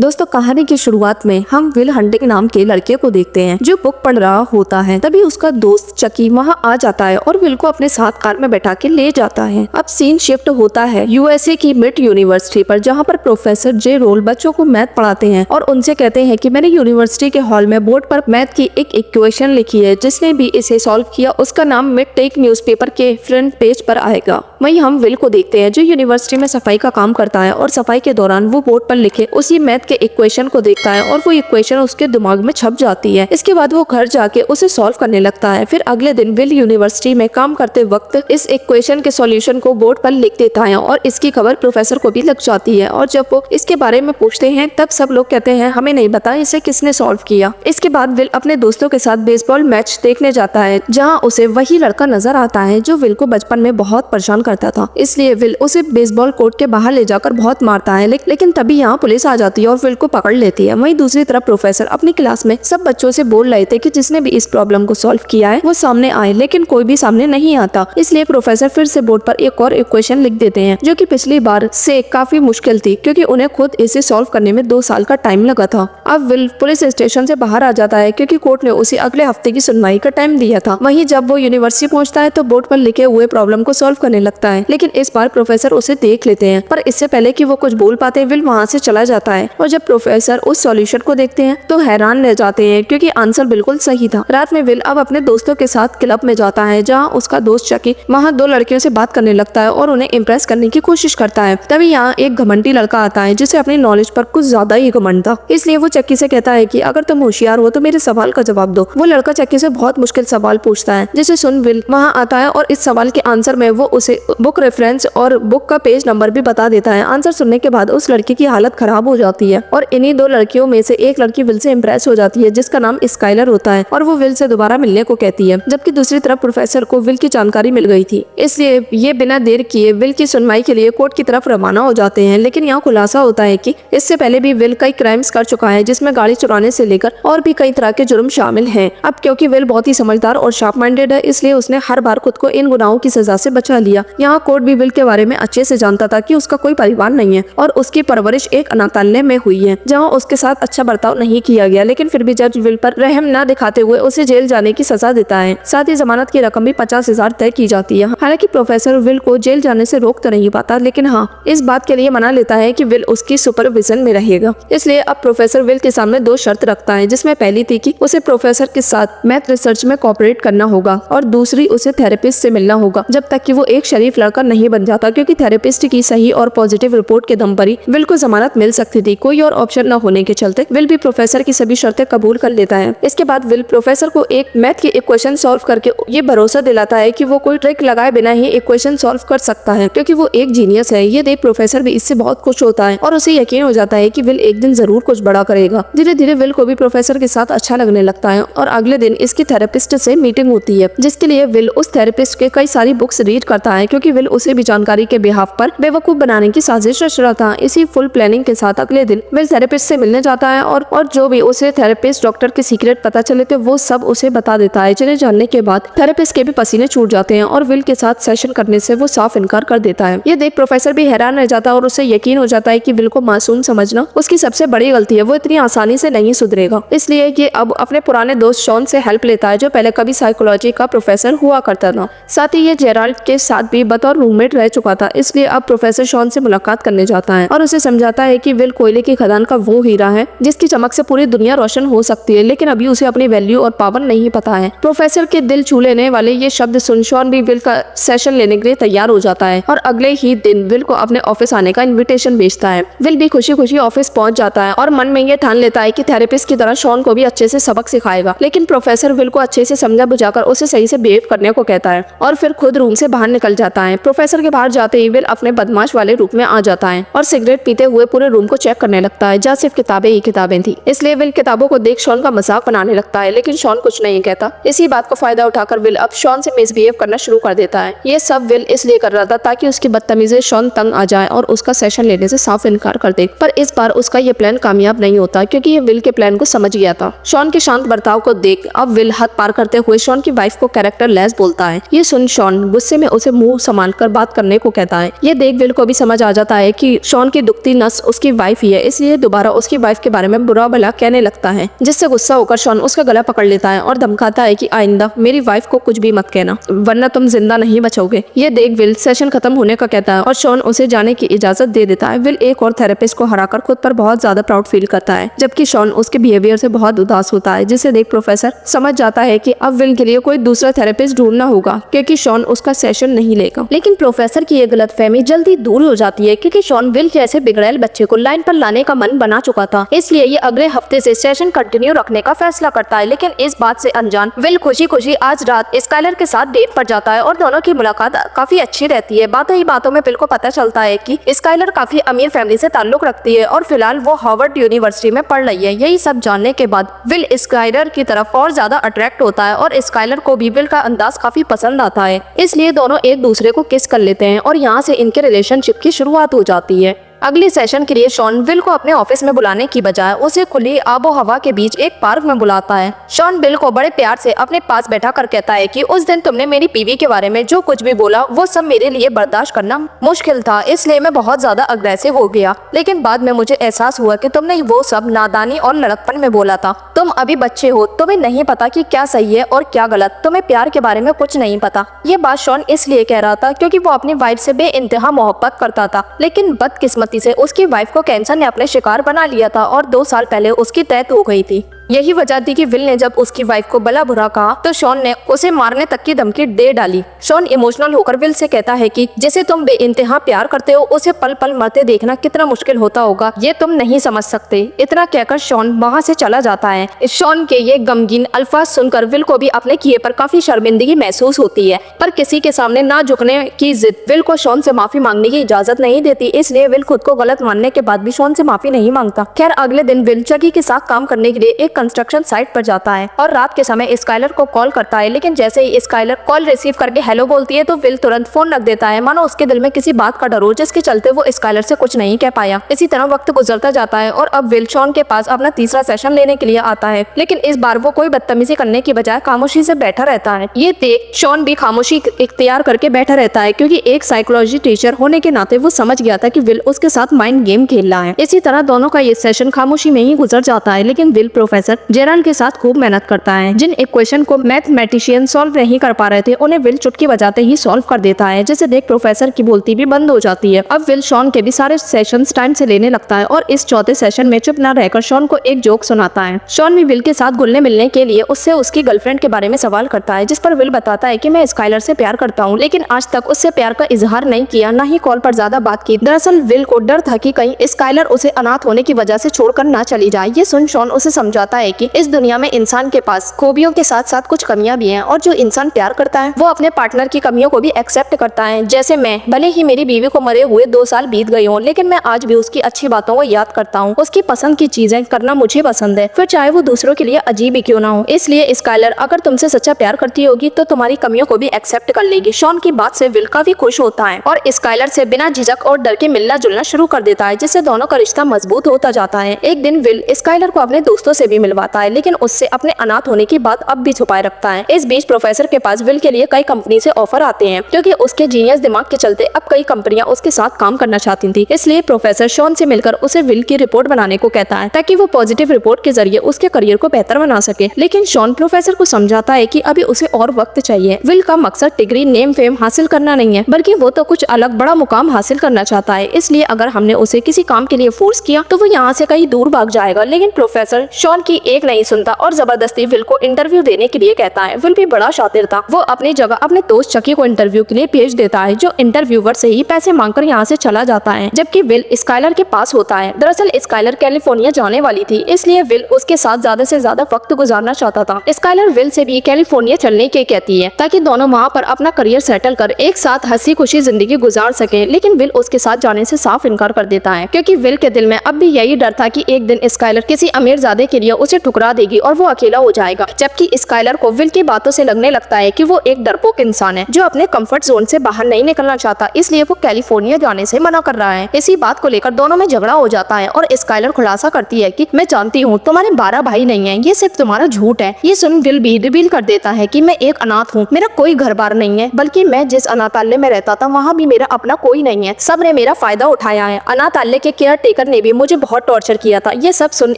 दोस्तों कहानी की शुरुआत में हम विल हंटिंग नाम के लड़के को देखते हैं जो बुक पढ़ रहा होता है। तभी उसका दोस्त चकी वहां आ जाता है और विल को अपने साथ कार में बैठा के ले जाता है। अब सीन शिफ्ट होता है यूएसए की मिड यूनिवर्सिटी पर, जहां पर प्रोफेसर जे रोल बच्चों को मैथ पढ़ाते हैं और उनसे कहते हैं कि मैंने यूनिवर्सिटी के हॉल में बोर्ड पर मैथ की एक इक्वेशन लिखी है, जिसने भी इसे सॉल्व किया उसका नाम मिड टेक न्यूज़पेपर के फ्रंट पेज पर आएगा। वहीं हम विल को देखते हैं जो यूनिवर्सिटी में सफाई का काम करता है और सफाई के दौरान वो बोर्ड पर लिखे उसी मैथ के इक्वेशन को देखता है और वो इक्वेशन उसके दिमाग में छप जाती है। इसके बाद वो घर जाके उसे सॉल्व करने लगता है। फिर अगले दिन विल यूनिवर्सिटी में काम करते वक्त इस इक्वेशन के सॉल्यूशन को बोर्ड पर लिख देता है और इसकी खबर प्रोफेसर को भी लग जाती है। और जब वो इसके बारे में पूछते हैं तब सब लोग कहते हैं हमें नहीं पता इसे किसने सॉल्व किया। इसके बाद विल अपने दोस्तों के साथ बेसबॉल मैच देखने जाता है, जहाँ उसे वही लड़का नजर आता है जो विल को बचपन में बहुत परेशान करता था। इसलिए विल उसे बेसबॉल कोर्ट के बाहर ले जाकर बहुत मारता है, लेकिन तभी यहाँ पुलिस आ जाती है और विल को पकड़ लेती है। वहीं दूसरी तरफ प्रोफेसर अपनी क्लास में सब बच्चों से बोल रहे थे कि जिसने भी इस प्रॉब्लम को सॉल्व किया है वो सामने आए, लेकिन कोई भी सामने नहीं आता। इसलिए प्रोफेसर फिर से बोर्ड पर एक और इक्वेशन लिख देते हैं जो कि पिछली बार से काफी मुश्किल थी, क्योंकि उन्हें खुद इसे सॉल्व करने में 2 साल का टाइम लगा था। अब विल पुलिस स्टेशन से बाहर आ जाता है क्योंकि कोर्ट ने उसे अगले हफ्ते की सुनवाई का टाइम दिया था। वहीं जब वो यूनिवर्सिटी पहुंचता है तो बोर्ड पर लिखे हुए प्रॉब्लम को सॉल्व करने लगता है, लेकिन इस बार प्रोफेसर उसे देख लेते हैं। पर इससे पहले कि वो कुछ बोल पाते विल वहां से चला जाता है और जब प्रोफेसर उस सॉल्यूशन को देखते हैं तो हैरान रह जाते हैं क्योंकि आंसर बिल्कुल सही था। रात में विल अब अपने दोस्तों के साथ क्लब में जाता है, जहां उसका दोस्त चकी वहां 2 लड़कियों से बात करने लगता है और उन्हें इम्प्रेस करने की कोशिश करता है। तभी यहाँ एक घमंडी लड़का आता है जिसे अपनी नॉलेज पर कुछ ज्यादा ही घमंड था। इसलिए वो चक्की से कहता है कि अगर तुम होशियार हो तो मेरे सवाल का जवाब दो। वो लड़का चक्की से बहुत मुश्किल सवाल पूछता है, जिसे सुन विल वहाँ आता है और इस सवाल के आंसर में वो उसे बुक रेफरेंस और बुक का पेज नंबर भी बता देता है। आंसर सुनने के बाद उस लड़की की हालत खराब हो जाती है और इन्हीं 2 लड़कियों में से एक लड़की विल से इम्प्रेस हो जाती है जिसका नाम स्काइलर होता है और वो विल से दोबारा मिलने को कहती है। जबकि दूसरी तरफ प्रोफेसर को विल की जानकारी मिल गई थी, इसलिए ये बिना देर किए विल की सुनवाई के लिए कोर्ट की तरफ रवाना हो जाते हैं। लेकिन यहाँ खुलासा होता है कि इससे पहले भी विल कई क्राइम्स कर चुका है, जिसमें गाड़ी चुराने से लेकर और भी कई तरह के जुर्म शामिल हैं। अब क्योंकि विल बहुत ही समझदार और शार्प माइंडेड है, इसलिए उसने हर बार खुद को इन गुनाहों की सजा से बचा लिया। यहाँ कोर्ट भी विल के बारे में अच्छे से जानता था कि उसका कोई परिवार नहीं है और उसकी परवरिश एक अनाथालय में हुई है, जहाँ उसके साथ अच्छा बर्ताव नहीं किया गया। लेकिन फिर भी जज विल पर रहम न दिखाते हुए उसे जेल जाने की सजा देता है। साथ ही जमानत की रकम भी 50,000 तय की जाती है। हालांकि प्रोफेसर विल को जेल जाने से रोक तो नहीं पाता, लेकिन हाँ इस बात के लिए मना लेता है कि विल उसकी सुपरविजन में रहेगा। इसलिए अब प्रोफेसर विल के सामने 2 शर्त रखता है, जिसमें पहली थी कि उसे प्रोफेसर के साथ मैथ रिसर्च में कोऑपरेट करना होगा और दूसरी उसे थेरेपिस्ट से मिलना होगा जब तक कि वो एक शरीफ लड़का नहीं बन जाता, क्योंकि थेरेपिस्ट की सही और पॉजिटिव रिपोर्ट के दम पर ही विल को जमानत मिल सकती थी। कोई और ऑप्शन न होने के चलते विल भी प्रोफेसर की सभी शर्तें कबूल कर लेता है। इसके बाद विल प्रोफेसर को एक मैथ की इक्वेशन सॉल्व करके ये भरोसा दिलाता है कि वो कोई ट्रिक लगाए बिना ही इक्वेशन सॉल्व कर सकता है, क्योंकि वो एक जीनियस है। ये देख प्रोफेसर भी इससे बहुत खुश होता है और उसे यकीन हो जाता है कि विल एक दिन जरूर कुछ बड़ा करेगा। धीरे धीरे विल को भी प्रोफेसर के साथ अच्छा लगने लगता है और अगले दिन इसकी थेरेपिस्ट से मीटिंग होती है, जिसके लिए विल उस थेरेपिस्ट के कई सारी बुक्स रीड करता है, क्योंकि विल उसे भी जानकारी के बिहाफ पर बेवकूफ बनाने की साजिश रच रहा था। इसी फुल प्लानिंग के साथ अगले दिन विल थेरेपिस्ट से मिलने जाता है और जो भी उसे थेरेपिस्ट डॉक्टर के सीक्रेट पता चले थे वो सब उसे बता देता है, जिन्हें जानने के बाद थेरेपिस्ट के भी पसीने छूट जाते हैं और विल के साथ सेशन करने से वो साफ इनकार कर देता है। ये देख प्रोफेसर भी हैरान रह जाता है और उसे यकीन हो जाता है कि विल को मासूम समझना उसकी सबसे बड़ी गलती है, वो इतनी आसानी से नहीं सुधरेगा। इसलिए ये अब अपने पुराने दोस्त शॉन से हेल्प लेता है, जो पहले कभी साइकोलॉजी का प्रोफेसर हुआ करता था। साथ ही ये जेराल्ड के साथ भी बतौर रूममेट रह चुका था। इसलिए अब प्रोफेसर शॉन से मुलाकात करने जाता है और उसे समझाता है कि विल कोयले की खदान का वो हीरा है जिसकी चमक से पूरी दुनिया रोशन हो सकती है, लेकिन अभी उसे अपनी वैल्यू और पावर नहीं पता है। प्रोफेसर के दिल छू लेने वाले ये शब्द सुन शॉन भी विल का सेशन लेने के लिए तैयार हो जाता है और अगले ही दिन विल को अपने ऑफिस आने का इनविटेशन भेजता है। विल भी खुशी खुशी ऑफिस पहुंच जाता है और मन में ये ठान लेता है कि थेरेपिस्ट की तरह शॉन को भी अच्छे से सबक सिखाएगा। लेकिन प्रोफेसर विल को अच्छे से समझा बुझाकर उसे सही से बिहेव करने को कहता है और फिर खुद रूम से बाहर निकल जाता है। प्रोफेसर के बाहर जाते ही विल अपने बदमाश वाले रूम में आ जाता है और सिगरेट पीते हुए पूरे रूम को चेक करने लगता है, जहाँ सिर्फ किताबें ही किताबें थी। इसलिए विल किताबों को देख शॉन का मजाक बनाने लगता है, लेकिन शॉन कुछ नहीं कहता। इसी बात को फायदा उठाकर विल अब शॉन से मिसबिहेव करना शुरू कर देता है। ये सब विल इसलिए कर रहा था ताकि उसकी बदतमीजी शॉन तंग आ जाए और उसका सेशन लेने से साफ इनकार कर दे। पर इस बार उसका ये प्लान कामयाब नहीं होता, क्योंकि ये विल के प्लान को समझ गया था। शॉन के शांत बर्ताव को देख अब विल हद पार करते हुए शॉन की वाइफ को कैरेक्टर लेस बोलता है। ये सुन शॉन गुस्से में उसे मुंह संभाल कर बात करने को कहता है। ये देख विल को भी समझ आ जाता है कि शॉन की दुखती नस उसकी वाइफ ही है, इसलिए दोबारा उसकी वाइफ के बारे में बुरा भला कहने लगता है, जिससे गुस्सा होकर शॉन उसका गला पकड़ लेता है और धमकाता है कि आइंदा मेरी वाइफ को कुछ भी मत कहना वरना तुम जिंदा नहीं बचोगे। ये देख विल सेशन खत्म होने का कहता है और शॉन उसे जाने की इजाजत दे देता है। विल एक और थेरेपिस्ट को हराकर खुद पर बहुत ज्यादा प्राउड फील करता है, जबकि शॉन उसके बिहेवियर से बहुत उदास होता है, जिसे देख प्रोफेसर समझ जाता है कि अब विल के लिए कोई दूसरा थेरेपिस्ट ढूंढना होगा क्योंकि शॉन उसका सेशन नहीं लेगा। लेकिन प्रोफेसर की ये गलतफहमी जल्दी दूर हो जाती है क्योंकि शॉन विल जैसे बिगड़ैल बच्चे को लाइन पर लाने का मन बना चुका था, इसलिए ये अगले हफ्ते से सेशन कंटिन्यू रखने का फैसला करता है। लेकिन इस बात से अनजान विल खुशी खुशी आज रात स्काइलर के साथ डेट पर जाता है और दोनों की मुलाकात काफी अच्छी रहती है। बातों ही बातों में विल को पता चलता है कि स्काइलर काफी अमीर फैमिली से ताल्लुक रखती है और फिलहाल वो हार्वर्ड यूनिवर्सिटी में पढ़ रही है। यही सब जानने के बाद विल स्काइलर की तरफ और ज्यादा अट्रैक्ट होता है और स्काइलर को भी विल का अंदाज काफी पसंद आता है, इसलिए दोनों एक दूसरे को किस कर लेते हैं और यहाँ से इनके रिलेशनशिप की शुरुआत हो जाती है। अगले सेशन के लिए शॉन विल को अपने ऑफिस में बुलाने की बजाय उसे खुली आबो हवा के बीच एक पार्क में बुलाता है। शॉन विल को बड़े प्यार से अपने पास बैठा कर कहता है कि उस दिन तुमने मेरी बीवी के बारे में जो कुछ भी बोला वो सब मेरे लिए बर्दाश्त करना मुश्किल था, इसलिए मैं बहुत ज्यादा अग्रेसिव हो गया। लेकिन बाद में मुझे एहसास हुआ कि तुमने वो सब नादानी और लड़कपन में बोला था। तुम अभी बच्चे हो, तुम्हें नहीं पता कि क्या सही है और क्या गलत, तुम्हें प्यार के बारे में कुछ नहीं पता। ये बात शॉन इसलिए कह रहा था क्योंकि वो अपनी वाइफ से बेइंतहा मोहब्बत करता था, लेकिन बदकिस्मती से उसकी वाइफ को कैंसर ने अपने शिकार बना लिया था और 2 साल पहले उसकी डेथ हो गई थी। यही वजह थी कि विल ने जब उसकी वाइफ को भला बुरा कहा तो शॉन ने उसे मारने तक की धमकी दे डाली। शॉन इमोशनल होकर विल से कहता है कि जिसे तुम बेइंतहा प्यार करते हो उसे पल पल मरते देखना कितना मुश्किल होता होगा, ये तुम नहीं समझ सकते। इतना कहकर शॉन वहाँ से चला जाता है। शॉन के ये गमगीन अल्फाज सुनकर विल को भी अपने किए पर काफी शर्मिंदगी महसूस होती है, पर किसी के सामने ना झुकने की जिद विल को शॉन से माफी मांगने की इजाजत नहीं देती, इसलिए विल खुद को गलत मानने के बाद भी शॉन से माफी नहीं मांगता। खैर अगले दिन विल चकी के साथ काम करने के लिए एक कंस्ट्रक्शन साइट पर जाता है और रात के समय स्काइलर को कॉल करता है, लेकिन जैसे ही स्काइलर कॉल रिसीव करके हेलो बोलती है तो विल तुरंत फोन रख देता है, मानो उसके दिल में किसी बात का डर हो जिसके चलते वो स्काइलर से कुछ नहीं कह पाया। इसी तरह वक्त गुजरता जाता है और अब विल शॉन के पास अपना तीसरा सेशन लेने के लिए आता है, लेकिन इस बार वो कोई बदतमीजी करने की बजाय खामोशी से बैठा रहता है। ये देख शॉन भी खामोशी इख्तियार करके बैठा रहता है क्योंकि एक साइकोलॉजी टीचर होने के नाते वो समझ गया था कि विल उसके साथ माइंड गेम खेल रहा है। इसी तरह दोनों का ये सेशन खामोशी में ही गुजर जाता है, लेकिन विल प्रोफेसर जेराल्ड के साथ खूब मेहनत करता है। जिन इक्वेशन को मैथमेटिशियन सॉल्व नहीं कर पा रहे थे उन्हें विल चुटकी बजाते ही सॉल्व कर देता है, जिसे देख प्रोफेसर की बोलती भी बंद हो जाती है। अब विल शॉन के भी सारे सेशंस टाइम से लेने लगता है और इस चौथे सेशन में चुप न रहकर शॉन को एक जोक सुनाता है। शॉन भी विल के साथ घुलने मिलने के लिए उससे उसकी गर्लफ्रेंड के बारे में सवाल करता है, जिस पर विल बताता है कि मैं स्काइलर से प्यार करता हूँ, लेकिन आज तक उससे प्यार का इजहार नहीं किया, न ही कॉल पर ज्यादा बात की। दरअसल विल को डर था कि कहीं स्काइलर उसे अनाथ होने की वजह से छोड़कर ना चली जाए। ये सुन शॉन उसे समझाता है कि इस दुनिया में इंसान के पास खूबियों के साथ साथ कुछ कमियां भी हैं और जो इंसान प्यार करता है वो अपने पार्टनर की कमियों को भी एक्सेप्ट करता है। जैसे मैं, भले ही मेरी बीवी को मरे हुए 2 साल बीत गए हों, लेकिन मैं आज भी उसकी अच्छी बातों को याद करता हूँ। उसकी पसंद की चीजें करना मुझे पसंद है, फिर चाहे वो दूसरों के लिए अजीब ही क्यों ना हो। इसलिए स्काइलर अगर तुमसे सच्चा प्यार करती होगी तो तुम्हारी कमियों को भी एक्सेप्ट कर लेगी। शॉन की बात से विल काफी खुश होता है और स्काइलर से बिना झिझक और डर के मिलना जुलना शुरू कर देता है, जिससे दोनों का रिश्ता मजबूत होता जाता है। एक दिन विल स्काइलर को अपने दोस्तों से भी मिलवाता है, लेकिन उससे अपने अनाथ होने की बात अब भी छुपाए रखता है। इस बीच प्रोफेसर के पास विल के लिए कई कंपनी से ऑफर आते हैं, क्योंकि उसके जीनियस दिमाग के चलते अब कई कंपनियां उसके साथ काम करना चाहती थी। इसलिए प्रोफेसर शॉन से मिलकर उसे विल की रिपोर्ट बनाने को कहता है, ताकि वो पॉजिटिव रिपोर्ट के जरिए उसके करियर को बेहतर बना सके। लेकिन शॉन प्रोफेसर को समझाता है कि अभी उसे और वक्त चाहिए। विल का मकसद डिग्री, नेम, फेम हासिल करना नहीं है, बल्कि वो तो कुछ अलग बड़ा मुकाम हासिल करना चाहता है। इसलिए अगर हमने उसे किसी काम के लिए फोर्स किया तो वो यहाँ से कहीं दूर भाग जाएगा। लेकिन प्रोफेसर शॉन की एक नहीं सुनता और जबरदस्ती विल को इंटरव्यू देने के लिए कहता है। विल भी बड़ा शातिर था, वो अपनी जगह अपने दोस्त चकी को इंटरव्यू के लिए भेज देता है, जो इंटरव्यूअर से ही पैसे मांगकर यहाँ से चला जाता है, जबकि विल स्काइलर के पास होता है। दरअसल स्काइलर कैलिफोर्निया जाने वाली थी, इसलिए विल उसके साथ ज्यादा से ज्यादा वक्त गुजारना चाहता था। स्काइलर विल से भी कैलिफोर्निया चलने के कहती है, ताकि दोनों वहाँ पर अपना करियर सेटल कर एक साथ हंसी खुशी जिंदगी गुजार सके। लेकिन विल उसके साथ जाने से साफ इनकार कर देता है, क्योंकि विल के दिल में अब भी यही डर था कि एक दिन स्काइलर किसी अमीरजादे के लिए उसे ठुकरा देगी और वो अकेला हो जाएगा। जबकि स्काइलर को विल की बातों से लगने लगता है कि वो एक डरपोक इंसान है जो अपने कंफर्ट जोन से बाहर नहीं निकलना चाहता, इसलिए वो कैलिफोर्निया जाने से मना कर रहा है। इसी बात को लेकर दोनों में झगड़ा हो जाता है और स्काइलर खुलासा करती है कि मैं जानती हूँ तुम्हारे 12 भाई नहीं है, ये सिर्फ तुम्हारा झूठ है। ये सुन विल भी रिवील कर देता है कि मैं एक अनाथ हूँ, मेरा कोई घर बार नहीं है, बल्कि मैं जिस अनाथालय में रहता था वहाँ भी मेरा अपना कोई नहीं है, सबने मेरा फायदा उठाया है। अनाथालय के केयर टेकर ने भी मुझे बहुत टॉर्चर किया था। ये सब सुन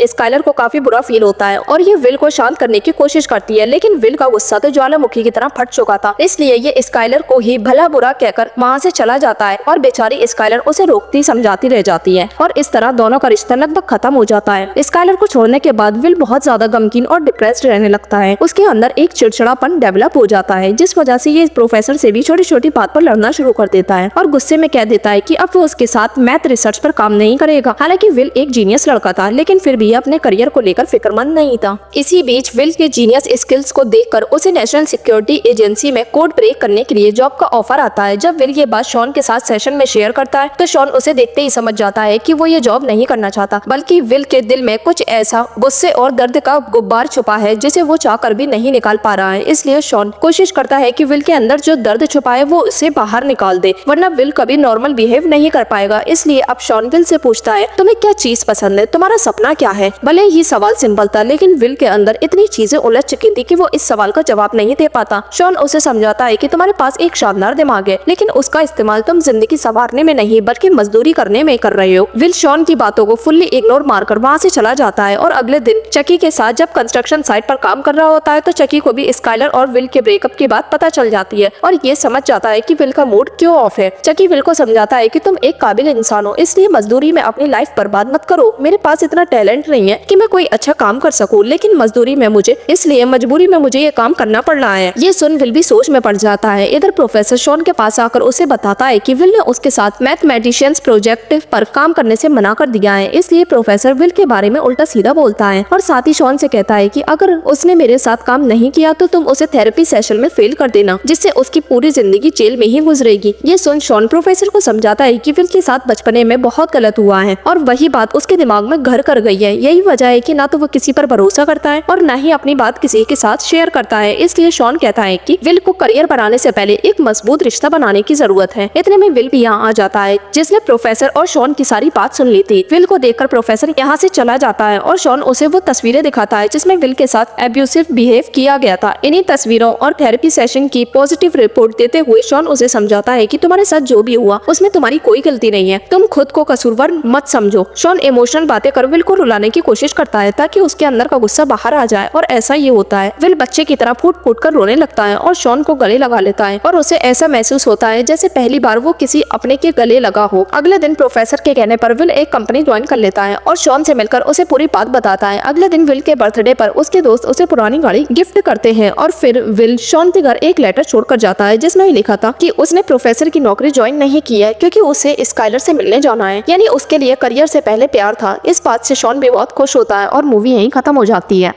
स्काइलर को काफी बुरा फील होता है और ये विल को शांत करने की कोशिश करती है, लेकिन विल का गुस्सा तो ज्वालामुखी की तरह फट चुका था, इसलिए ये स्काइलर को ही भला बुरा कहकर वहाँ से चला जाता है और बेचारी स्काइलर उसे रोकती समझाती रह जाती है और इस तरह दोनों का रिश्ता लगभग खत्म हो जाता है। स्काइलर को छोड़ने के बाद विल बहुत ज्यादा गमगीन और डिप्रेस्ड रहने लगता है। उसके अंदर एक चिड़चिड़ापन डेवलप हो जाता है, जिस वजह से ये प्रोफेसर से भी छोटी छोटी बात पर लड़ना शुरू कर देता है और गुस्से में कह देता है कि अब वो उसके साथ मैथ रिसर्च पर काम नहीं करेगा। हालांकि विल एक जीनियस लड़का था, लेकिन फिर भी अपने करियर को लेकर फिक्रमंद नहीं था। इसी बीच विल के जीनियस स्किल्स को देखकर उसे नेशनल सिक्योरिटी एजेंसी में कोड ब्रेक करने के लिए जॉब का ऑफर आता है। जब विल ये बात शॉन के साथ सेशन में शेयर करता है तो शॉन उसे देखते ही समझ जाता है कि वो ये जॉब नहीं करना चाहता, बल्कि विल के दिल में कुछ ऐसा गुस्से और दर्द का गुब्बार छुपा है जिसे वो चाहकर भी नहीं निकाल पा रहा है। इसलिए शॉन कोशिश करता है कि विल के अंदर जो दर्द छुपा है वो उसे बाहर निकाल दे, वरना विल कभी नॉर्मल बिहेव नहीं कर पाएगा। इसलिए अब शॉन विल से पूछता है तुम्हें क्या चीज पसंद है, तुम्हारा सपना क्या है। भले ही सवाल सिंपल था, लेकिन विल के अंदर इतनी चीजें उलझ चुकी थी कि वो इस सवाल का जवाब नहीं दे पाता। शॉन उसे समझाता है कि तुम्हारे पास एक शानदार दिमाग है, लेकिन उसका इस्तेमाल तुम जिंदगी संवारने में नहीं बल्कि मजदूरी करने में कर रहे हो। विल शॉन की बातों को फुल्ली इग्नोर मारकर वहाँ से चला जाता है और अगले दिन चकी के साथ जब कंस्ट्रक्शन साइट पर काम कर रहा होता है तो चकी को भी स्काइलर और विल के ब्रेकअप की बात पता चल जाती है और ये समझ जाता है कि विल का मूड क्यों ऑफ है। चकी विल को समझाता है कि तुम एक काबिल इंसान हो, इसलिए मजदूरी में अपनी लाइफ बर्बाद मत करो। मेरे पास इतना टैलेंट नहीं है कि मैं कोई अच्छा काम कर सकूं, लेकिन मजदूरी में मुझे इसलिए मजबूरी में मुझे ये काम करना पड़ रहा है। ये सुन विल भी सोच में पड़ जाता है। इधर प्रोफेसर शॉन के पास आकर उसे बताता है कि विल ने उसके साथ मैथमेटिशियंस प्रोजेक्ट पर काम करने से मना कर दिया है, इसलिए प्रोफेसर विल के बारे में उल्टा सीधा बोलता है और साथ ही शॉन से कहता है कि अगर उसने मेरे साथ काम नहीं किया तो तुम उसे थेरेपी सेशन में फेल कर देना, जिससे उसकी पूरी जिंदगी जेल में ही गुजरेगी। ये सुन शॉन प्रोफेसर को समझाता है कि विल के साथ बचपने में बहुत गलत हुआ है और वही बात उसके दिमाग में घर कर गई है। यही वजह है कि ना तो वो किसी पर भरोसा करता है और ना ही अपनी बात किसी के साथ शेयर करता है। इसलिए शॉन कहता है कि विल को करियर बनाने से पहले एक मजबूत रिश्ता बनाने की जरूरत है। इतने में विल भी यहाँ आ जाता है, जिसने प्रोफेसर और शॉन की सारी बात सुन ली थी। विल को देखकर प्रोफेसर यहाँ से चला जाता है और शॉन उसे वो तस्वीरें दिखाता है जिसमें विल के साथ एब्यूसिव बिहेव किया गया था। इन्हीं तस्वीरों और थेरेपी सेशन की पॉजिटिव रिपोर्ट देते हुए शॉन उसे समझाता है कि तुम्हारे साथ जो भी हुआ उसमें तुम्हारी कोई गलती नहीं है, तुम खुद को कसूरवार मत समझो। शॉन इमोशनल बातें कर विल को रुलाने की कोशिश करता है ताकि उसके अंदर का गुस्सा बाहर आ जाए और ऐसा ये होता है। विल बच्चे की तरह फूट फूट कर रोने लगता है और शॉन को गले लगा लेता है और उसे ऐसा महसूस होता है जैसे पहली बार वो किसी अपने के गले लगा हो। अगले दिन प्रोफेसर के कहने पर विल एक कंपनी ज्वाइन कर लेता है और शॉन से मिलकर उसे पूरी बात बताता है। अगले दिन विल के बर्थडे पर उसके दोस्त उसे पुरानी गाड़ी गिफ्ट करते हैं और फिर विल शॉन के घर एक लेटर छोड़कर जाता है जिसमें लिखा था कि उसने प्रोफेसर की नौकरी ज्वाइन नहीं की है क्योंकि उसे स्काइलर से मिलने जाना है, यानी उसके लिए करियर से पहले प्यार था। इस बात से शॉन भी बहुत खुश होता है और मूवी यहीं खत्म हो जाती है।